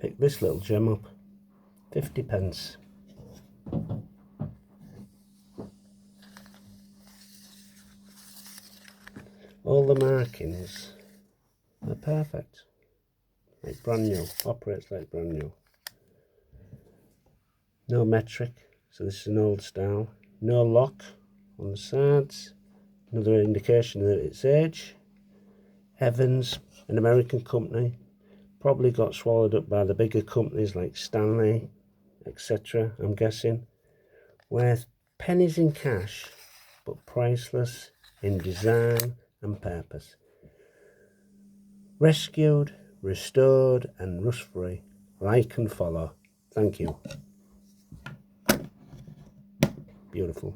Pick this little gem up, 50 pence. All the markings are perfect, like brand new, operates like brand new. No metric, so this is an old style. No lock on the sides, another indication that it's age. Evans, an American company, probably got swallowed up by the bigger companies like Stanley, etc. I'm guessing. Worth pennies in cash, but priceless in design and purpose. Rescued, restored and rust free. Like and follow. Thank you. Beautiful.